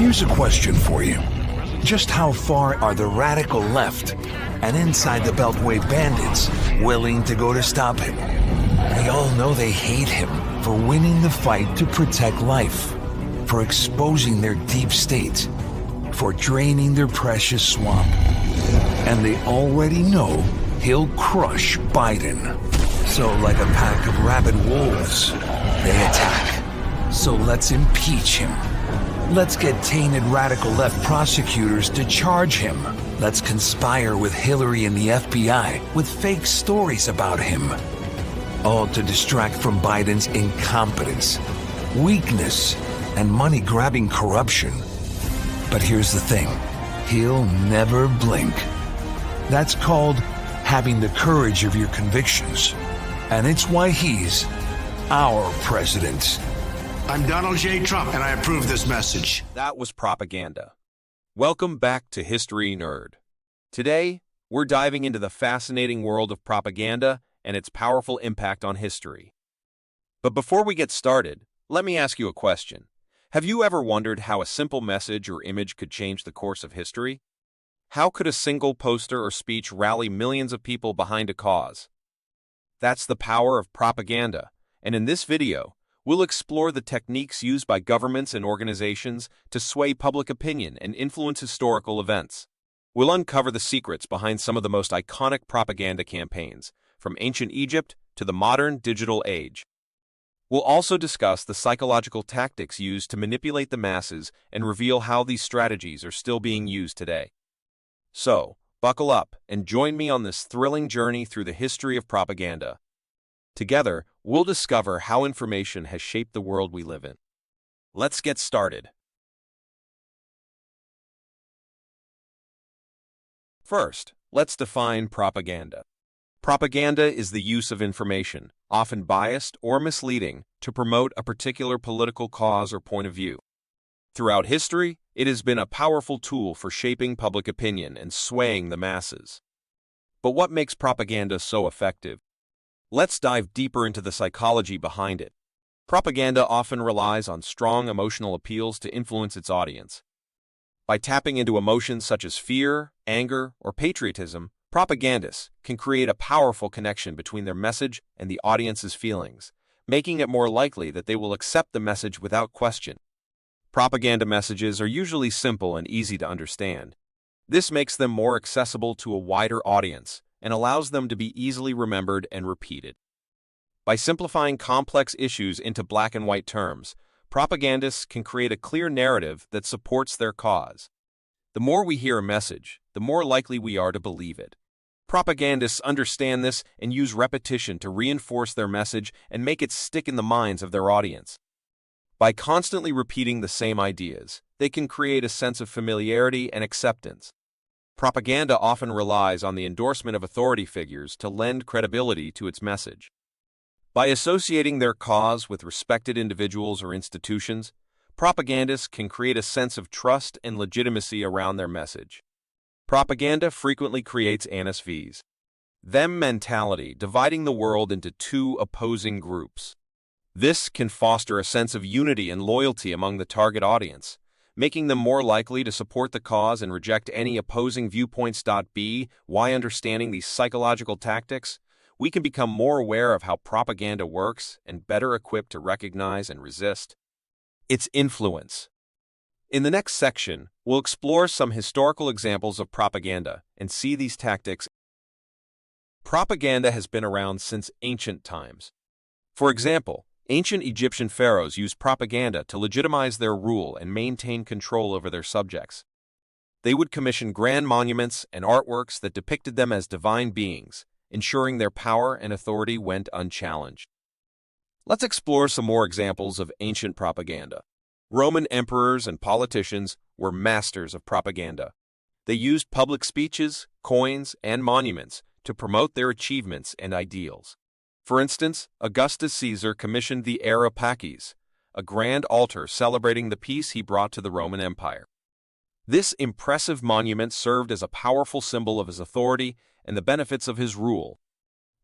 Here's a question for you. Just how far are the radical left and inside the Beltway bandits willing to go to stop him? We all know they hate him for winning the fight to protect life, for exposing their deep state, for draining their precious swamp. And they already know he'll crush Biden. So like a pack of rabid wolves, they attack. So let's impeach him. Let's get tainted radical left prosecutors to charge him. Let's conspire with Hillary and the FBI with fake stories about him. All to distract from Biden's incompetence, weakness, and money-grabbing corruption. But here's the thing. He'll never blink. That's called having the courage of your convictions. And it's why he's our president. I'm Donald J. Trump, and I approve this message. That was propaganda. Welcome back to History Nerd. Today, we're diving into the fascinating world of propaganda and its powerful impact on history. But before we get started, let me ask you a question. Have you ever wondered how a simple message or image could change the course of history? How could a single poster or speech rally millions of people behind a cause? That's the power of propaganda, and in this video, we'll explore the techniques used by governments and organizations to sway public opinion and influence historical events. We'll uncover the secrets behind some of the most iconic propaganda campaigns, from ancient Egypt to the modern digital age. We'll also discuss the psychological tactics used to manipulate the masses and reveal how these strategies are still being used today. So, buckle up and join me on this thrilling journey through the history of propaganda. Together, we'll discover how information has shaped the world we live in. Let's get started. First, let's define propaganda. Propaganda is the use of information, often biased or misleading, to promote a particular political cause or point of view. Throughout history, it has been a powerful tool for shaping public opinion and swaying the masses. But what makes propaganda so effective? Let's dive deeper into the psychology behind it. Propaganda often relies on strong emotional appeals to influence its audience. By tapping into emotions such as fear, anger, or patriotism, propagandists can create a powerful connection between their message and the audience's feelings, making it more likely that they will accept the message without question. Propaganda messages are usually simple and easy to understand. This makes them more accessible to a wider audience and allows them to be easily remembered and repeated. By simplifying complex issues into black and white terms, propagandists can create a clear narrative that supports their cause. The more we hear a message, the more likely we are to believe it. Propagandists understand this and use repetition to reinforce their message and make it stick in the minds of their audience. By constantly repeating the same ideas, they can create a sense of familiarity and acceptance. Propaganda often relies on the endorsement of authority figures to lend credibility to its message. By associating their cause with respected individuals or institutions, propagandists can create a sense of trust and legitimacy around their message. Propaganda frequently creates annus vs. them mentality, dividing the world into two opposing groups. This can foster a sense of unity and loyalty among the target audience, making them more likely to support the cause and reject any opposing viewpoints. By understanding these psychological tactics, we can become more aware of how propaganda works and better equipped to recognize and resist its influence. In the next section, we'll explore some historical examples of propaganda and see these tactics. Propaganda has been around since ancient times. For example, ancient Egyptian pharaohs used propaganda to legitimize their rule and maintain control over their subjects. They would commission grand monuments and artworks that depicted them as divine beings, ensuring their power and authority went unchallenged. Let's explore some more examples of ancient propaganda. Roman emperors and politicians were masters of propaganda. They used public speeches, coins, and monuments to promote their achievements and ideals. For instance, Augustus Caesar commissioned the Era Pacis, a grand altar celebrating the peace he brought to the Roman Empire. This impressive monument served as a powerful symbol of his authority and the benefits of his rule.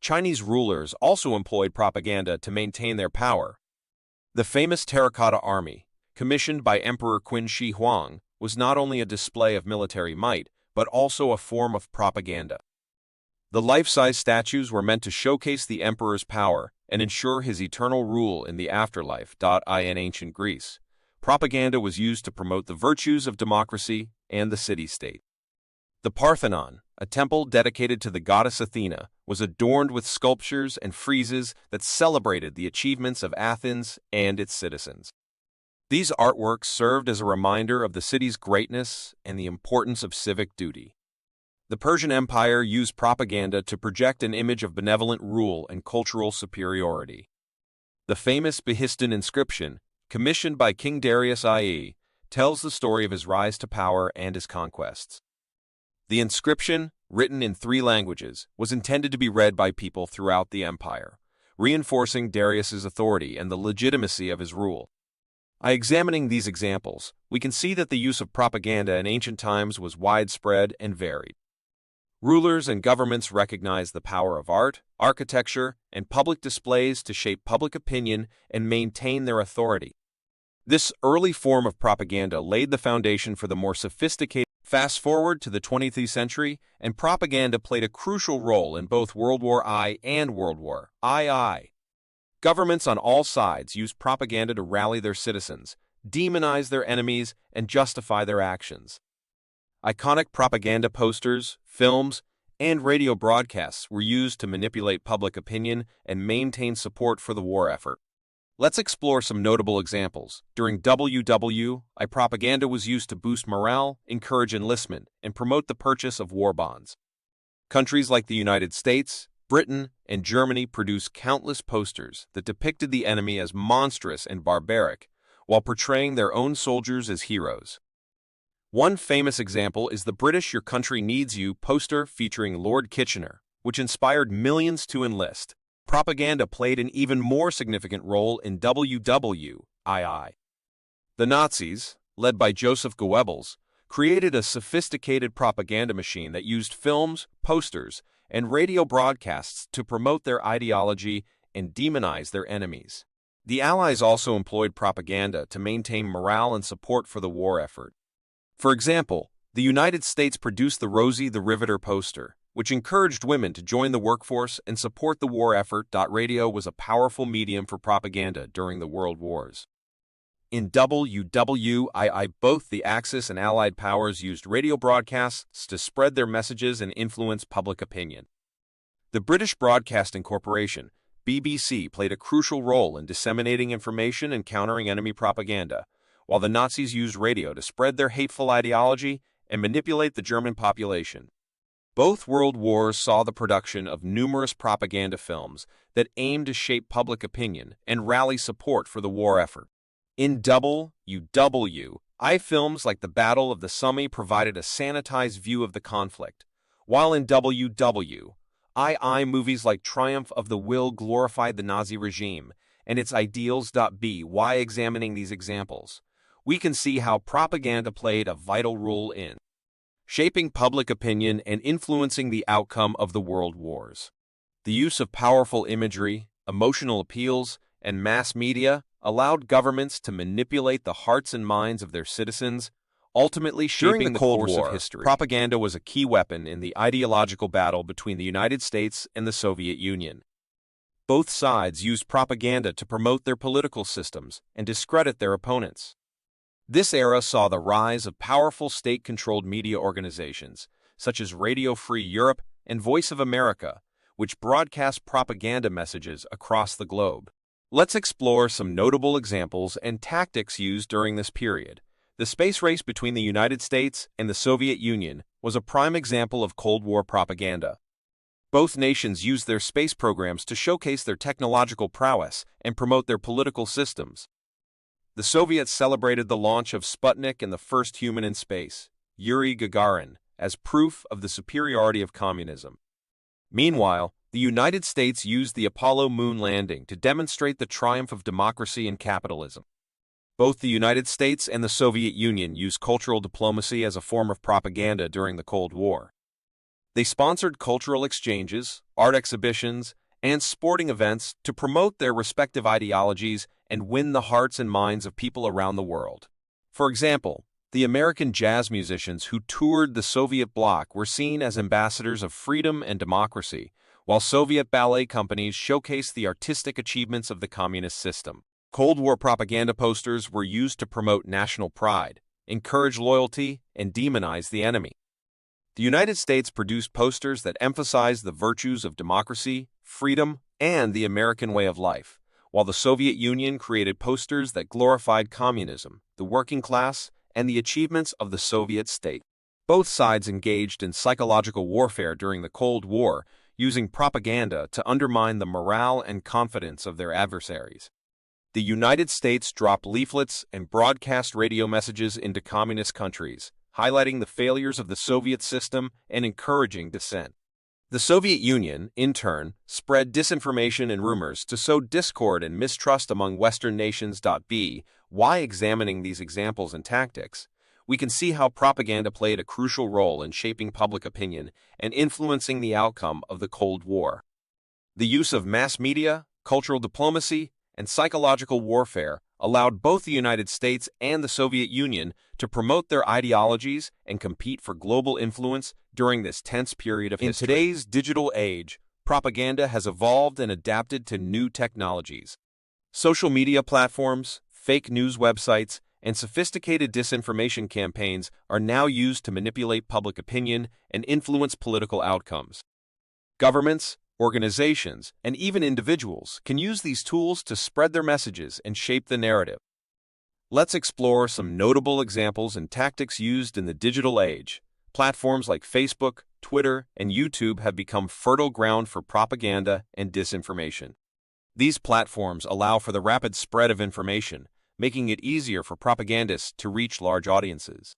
Chinese rulers also employed propaganda to maintain their power. The famous Terracotta Army, commissioned by Emperor Qin Shi Huang, was not only a display of military might, but also a form of propaganda. The life-size statues were meant to showcase the emperor's power and ensure his eternal rule in the afterlife. In ancient Greece, propaganda was used to promote the virtues of democracy and the city-state. The Parthenon, a temple dedicated to the goddess Athena, was adorned with sculptures and friezes that celebrated the achievements of Athens and its citizens. These artworks served as a reminder of the city's greatness and the importance of civic duty. The Persian Empire used propaganda to project an image of benevolent rule and cultural superiority. The famous Behistun inscription, commissioned by King Darius I, tells the story of his rise to power and his conquests. The inscription, written in 3 languages, was intended to be read by people throughout the empire, reinforcing Darius's authority and the legitimacy of his rule. By examining these examples, we can see that the use of propaganda in ancient times was widespread and varied. Rulers and governments recognized the power of art, architecture, and public displays to shape public opinion and maintain their authority. This early form of propaganda laid the foundation for the more sophisticated. Fast forward to the 20th century, and propaganda played a crucial role in both World War I and World War II. Governments on all sides used propaganda to rally their citizens, demonize their enemies, and justify their actions. Iconic propaganda posters, films, and radio broadcasts were used to manipulate public opinion and maintain support for the war effort. Let's explore some notable examples. During WWI, propaganda was used to boost morale, encourage enlistment, and promote the purchase of war bonds. Countries like the United States, Britain, and Germany produced countless posters that depicted the enemy as monstrous and barbaric, while portraying their own soldiers as heroes. One famous example is the British "Your Country Needs You" poster featuring Lord Kitchener, which inspired millions to enlist. Propaganda played an even more significant role in WWII. The Nazis, led by Joseph Goebbels, created a sophisticated propaganda machine that used films, posters, and radio broadcasts to promote their ideology and demonize their enemies. The Allies also employed propaganda to maintain morale and support for the war effort. For example, the United States produced the Rosie the Riveter poster, which encouraged women to join the workforce and support the war effort. Radio was a powerful medium for propaganda during the World Wars. In WWII, both the Axis and Allied powers used radio broadcasts to spread their messages and influence public opinion. The British Broadcasting Corporation, BBC, played a crucial role in disseminating information and countering enemy propaganda, while the Nazis used radio to spread their hateful ideology and manipulate the German population. Both world wars saw the production of numerous propaganda films that aimed to shape public opinion and rally support for the war effort. In WWII, films like the Battle of the Somme provided a sanitized view of the conflict, while in WWII, movies like Triumph of the Will glorified the Nazi regime and its ideals. By examining these examples, we can see how propaganda played a vital role in shaping public opinion and influencing the outcome of the world wars. The use of powerful imagery, emotional appeals, and mass media allowed governments to manipulate the hearts and minds of their citizens, ultimately shaping the course of history. Propaganda was a key weapon in the ideological battle between the United States and the Soviet Union. Both sides used propaganda to promote their political systems and discredit their opponents. This era saw the rise of powerful state-controlled media organizations, such as Radio Free Europe and Voice of America, which broadcast propaganda messages across the globe. Let's explore some notable examples and tactics used during this period. The space race between the United States and the Soviet Union was a prime example of Cold War propaganda. Both nations used their space programs to showcase their technological prowess and promote their political systems. The Soviets celebrated the launch of Sputnik and the first human in space, Yuri Gagarin, as proof of the superiority of communism. Meanwhile, the United States used the Apollo moon landing to demonstrate the triumph of democracy and capitalism. Both the United States and the Soviet Union used cultural diplomacy as a form of propaganda during the Cold War. They sponsored cultural exchanges, art exhibitions, and sporting events to promote their respective ideologies and win the hearts and minds of people around the world. For example, the American jazz musicians who toured the Soviet bloc were seen as ambassadors of freedom and democracy, while Soviet ballet companies showcased the artistic achievements of the communist system. Cold War propaganda posters were used to promote national pride, encourage loyalty, and demonize the enemy. The United States produced posters that emphasized the virtues of democracy, freedom, and the American way of life, while the Soviet Union created posters that glorified communism, the working class, and the achievements of the Soviet state. Both sides engaged in psychological warfare during the Cold War, using propaganda to undermine the morale and confidence of their adversaries. The United States dropped leaflets and broadcast radio messages into communist countries, highlighting the failures of the Soviet system and encouraging dissent. The Soviet Union, in turn, spread disinformation and rumors to sow discord and mistrust among Western nations. By examining these examples and tactics, we can see how propaganda played a crucial role in shaping public opinion and influencing the outcome of the Cold War. The use of mass media, cultural diplomacy, and psychological warfare allowed both the United States and the Soviet Union to promote their ideologies and compete for global influence during this tense period of history. In today's digital age, propaganda has evolved and adapted to new technologies. Social media platforms, fake news websites, and sophisticated disinformation campaigns are now used to manipulate public opinion and influence political outcomes. Governments, organizations, and even individuals can use these tools to spread their messages and shape the narrative. Let's explore some notable examples and tactics used in the digital age. Platforms like Facebook, Twitter, and YouTube have become fertile ground for propaganda and disinformation. These platforms allow for the rapid spread of information, making it easier for propagandists to reach large audiences.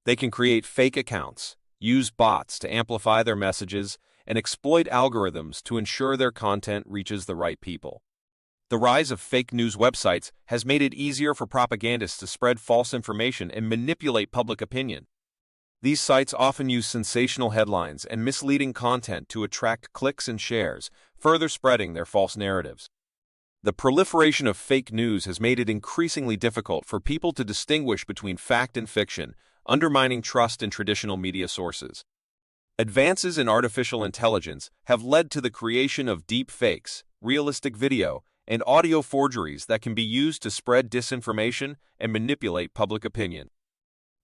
They can create fake accounts, use bots to amplify their messages, and exploit algorithms to ensure their content reaches the right people. The rise of fake news websites has made it easier for propagandists to spread false information and manipulate public opinion. These sites often use sensational headlines and misleading content to attract clicks and shares, further spreading their false narratives. The proliferation of fake news has made it increasingly difficult for people to distinguish between fact and fiction, undermining trust in traditional media sources. Advances in artificial intelligence have led to the creation of deep fakes, realistic video, and audio forgeries that can be used to spread disinformation and manipulate public opinion.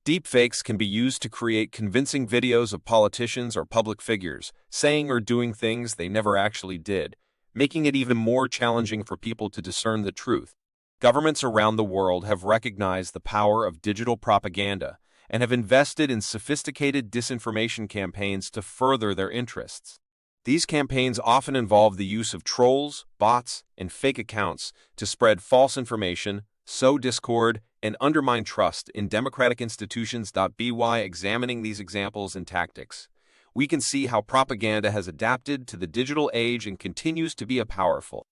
Deepfakes can be used to create convincing videos of politicians or public figures saying or doing things they never actually did, making it even more challenging for people to discern the truth. Governments around the world have recognized the power of digital propaganda and have invested in sophisticated disinformation campaigns to further their interests. These campaigns often involve the use of trolls, bots, and fake accounts to spread false information, sow discord, and undermine trust in democratic institutions. By examining these examples and tactics, we can see how propaganda has adapted to the digital age and continues to be a powerful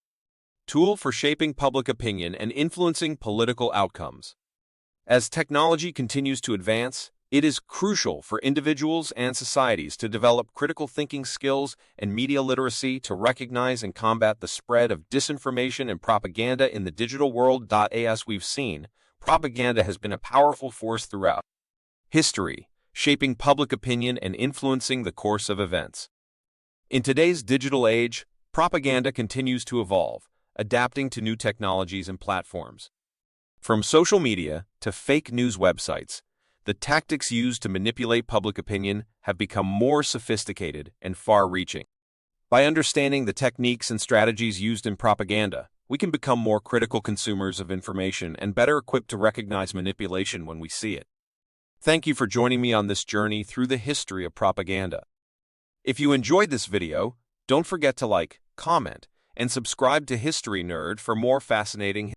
tool for shaping public opinion and influencing political outcomes. As technology continues to advance, it is crucial for individuals and societies to develop critical thinking skills and media literacy to recognize and combat the spread of disinformation and propaganda in the digital world. As we've seen, propaganda has been a powerful force throughout history, shaping public opinion and influencing the course of events. In today's digital age, propaganda continues to evolve, adapting to new technologies and platforms. From social media to fake news websites, the tactics used to manipulate public opinion have become more sophisticated and far-reaching. By understanding the techniques and strategies used in propaganda, we can become more critical consumers of information and better equipped to recognize manipulation when we see it. Thank you for joining me on this journey through the history of propaganda. If you enjoyed this video, don't forget to like, comment, and subscribe to History Nerd for more fascinating